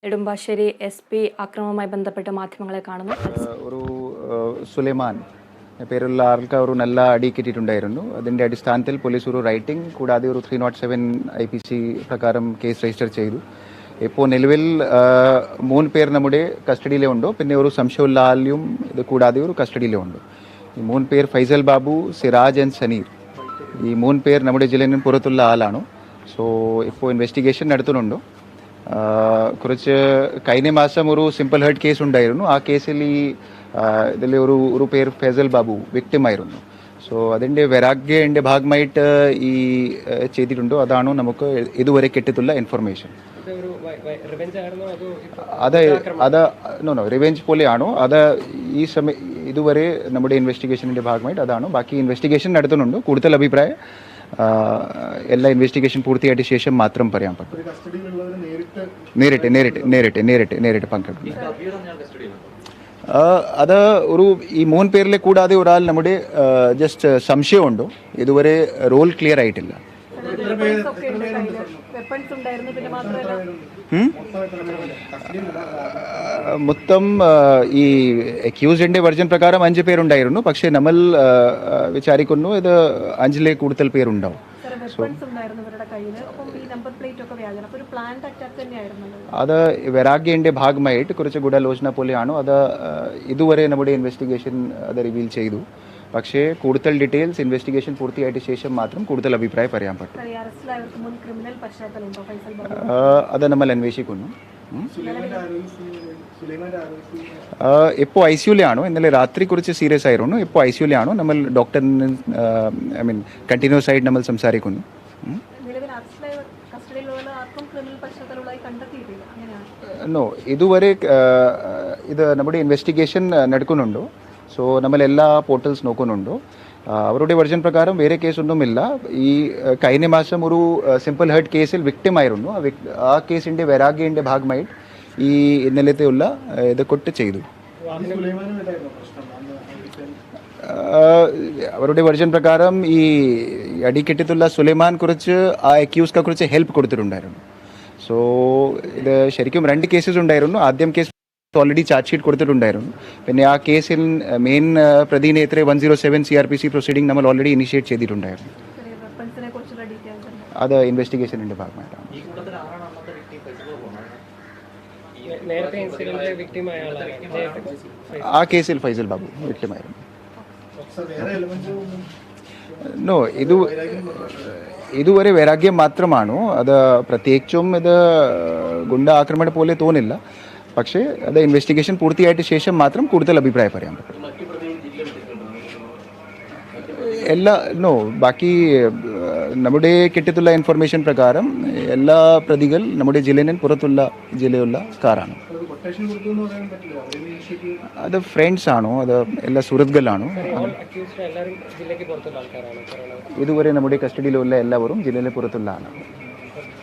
Nedumbassery SP ആക്രമണവുമായി ബന്ധപ്പെട്ട് മാധ്യമങ്ങളെ കാണുന്നു. ഒരു സുലൈമാൻ പേരുള്ള ആൾക്ക് ഒരു നല്ല അടി കിട്ടിയിട്ടുണ്ടായിരുന്നു. അതിൻ്റെ അടിസ്ഥാനത്തിൽ പോലീസ് ഒരു റൈറ്റിംഗ് കൂടാതെ ഒരു 307 IPC പ്രകാരം കേസ് രജിസ്റ്റർ ചെയ്തു. ഇപ്പോൾ നിലവിൽ 3 പേർ നമ്മുടെ കസ്റ്റഡിയിലുണ്ട്. പിന്നെ ഒരു സംശയമുള്ള ആളും ഇത് കൂടാതെ ഒരു കസ്റ്റഡിയിലുണ്ട്. ഈ 3 പേർ ഫൈസൽ ബാബു, സിറാജ് ആൻഡ് സനീർ. ഈ 3 പേർ നമ്മുടെ ജില്ലയിൽ പുറത്തുള്ള ആളാണ്. സോ ഇപ്പോൾ ഇൻവെസ്റ്റിഗേഷൻ നടത്തുന്നുണ്ട്. കുറച്ച് കഴിഞ്ഞ മാസം ഒരു സിമ്പിൾ ഹേർട്ട് കേസ് ഉണ്ടായിരുന്നു. ആ കേസിൽ ഇതിൽ ഒരു പേര് ഫൈസൽ ബാബു വിക്ടിം ആയിരുന്നു. സോ അതിൻ്റെ വൈരാഗ്യൻ്റെ ഭാഗമായിട്ട് ഈ ചെയ്തിട്ടുണ്ടോ അതാണോ നമുക്ക് ഇതുവരെ കിട്ടിയിട്ടുള്ള ഇൻഫർമേഷൻ. അത് റിവെഞ്ച് പോലെയാണോ അത് ഈ ഇതുവരെ നമ്മുടെ ഇൻവെസ്റ്റിഗേഷൻ്റെ ഭാഗമായിട്ട് അതാണോ. ബാക്കി ഇൻവെസ്റ്റിഗേഷൻ നടത്തുന്നുണ്ട്. കൂടുതൽ അഭിപ്രായം എല്ലാ ഇൻവെസ്റ്റിഗേഷൻ പൂർത്തിയായിട്ട് ശേഷം മാത്രം പറയാൻ പറ്റും. നേരിട്ട് പങ്കെടുക്കും. അത് ഒരു ഈ 3 പേരിലെ കൂടാതെ ഒരാൾ നമ്മുടെ ജസ്റ്റ് സംശയമുണ്ടോ. ഇതുവരെ റോൾ ക്ലിയർ ആയിട്ടില്ല. മൊത്തം ഈ അക്യൂസ്ഡിന്റെ വെർജൻ പ്രകാരം 5 പേരുണ്ടായിരുന്നു. പക്ഷേ നമ്മൾ വിചാരിക്കുന്നു ഇത് 5-ൽ കൂടുതൽ പേരുണ്ടാവും. അത് വൈരാഗ്യന്റെ ഭാഗമായിട്ട് കുറച്ച് ഗൂഢാലോചന പോലെയാണോ അത് ഇതുവരെ നമ്മുടെ ഇൻവെസ്റ്റിഗേഷൻ അത് റിവീൽ ചെയ്തു. പക്ഷേ കൂടുതൽ ഡീറ്റെയിൽസ് ഇൻവെസ്റ്റിഗേഷൻ പൂർത്തിയായിട്ട് ശേഷം മാത്രം കൂടുതൽ അഭിപ്രായം പറയാൻ പറ്റും. അത് നമ്മൾ അന്വേഷിക്കുന്നു. ഇപ്പോൾ ICUലാണോ. ഇന്നലെ രാത്രി കുറച്ച് സീരിയസ് ആയിരുന്നു. ഇപ്പോൾ ICUലാണോ. നമ്മൾ ഡോക്ടറിന് കണ്ടിന്യൂസ് ആയിട്ട് നമ്മൾ സംസാരിക്കുന്നു. നോ, ഇതുവരെ ഇത് നമ്മുടെ ഇൻവെസ്റ്റിഗേഷൻ നടക്കുന്നുണ്ടോ. സോ നമ്മൾ എല്ലാ പോർട്ടൽസ് നോക്കുന്നുണ്ടോ. അവരുടെ വെർജൻ പ്രകാരം വേറെ കേസൊന്നുമില്ല. ഈ കഴിഞ്ഞ മാസം ഒരു സിമ്പിൾ ഹേർട്ട് കേസിൽ വിക്ടിം ആയിരുന്നു. ആ കേസിൻ്റെ വൈരാഗ്യൻ്റെ ഭാഗമായിട്ട് ഈ ഇന്നലത്തെ ഉള്ള ഇത് കൊട്ട് ചെയ്തു. അവരുടെ വെർജൻ പ്രകാരം ഈ അടിക്കെട്ടിത്തുള്ള സുലൈമാൻ കുറച്ച് ആ അക്യൂസ്ക്ക് കുറച്ച് ഹെൽപ്പ് കൊടുത്തിട്ടുണ്ടായിരുന്നു. സോ ഇത് ശരിക്കും 2 കേസസ് ഉണ്ടായിരുന്നു. ആദ്യം കേസ് ഓൾറെഡി ചാർജ് ഷീറ്റ് കൊടുത്തിട്ടുണ്ടായിരുന്നു. പിന്നെ ആ കേസിൽ മെയിൻ പ്രതിനെതിരെ 107 CRPC പ്രൊസീഡിംഗ് നമ്മൾ ഓൾറെഡി ഇനിഷ്യേറ്റ് ചെയ്തിട്ടുണ്ടായിരുന്നു. അത് ഇൻവെസ്റ്റിഗേഷൻ്റെ ഭാഗമായിട്ടാണ്. ആ കേസിൽ ഫൈസൽ ബാബു വിക്ടിമായിരുന്നു. നോ, ഇതുവരെ വൈരാഗ്യം മാത്രമാണോ. അത് പ്രത്യേകിച്ചും ഇത് ഗുണ്ട ആക്രമണം പോലെ തോന്നില്ല. പക്ഷേ അത് ഇൻവെസ്റ്റിഗേഷൻ പൂർത്തിയായിട്ട് ശേഷം മാത്രം കൂടുതൽ അഭിപ്രായം പറയാൻ പറ്റും. നോ, ബാക്കി നമ്മുടെ കിട്ടിയിട്ടുള്ള ഇൻഫർമേഷൻ പ്രകാരം എല്ലാ പ്രതികൾ നമ്മുടെ ജില്ലയുള്ള കാറാണ്. അത് ഫ്രണ്ട്സ് ആണോ അത് എല്ലാ സുഹൃത്തുക്കളാണോ. ഇതുവരെ നമ്മുടെ കസ്റ്റഡിയിലുള്ള എല്ലാവരും ജില്ലയിലെ പുറത്തുള്ള ആളാണ്.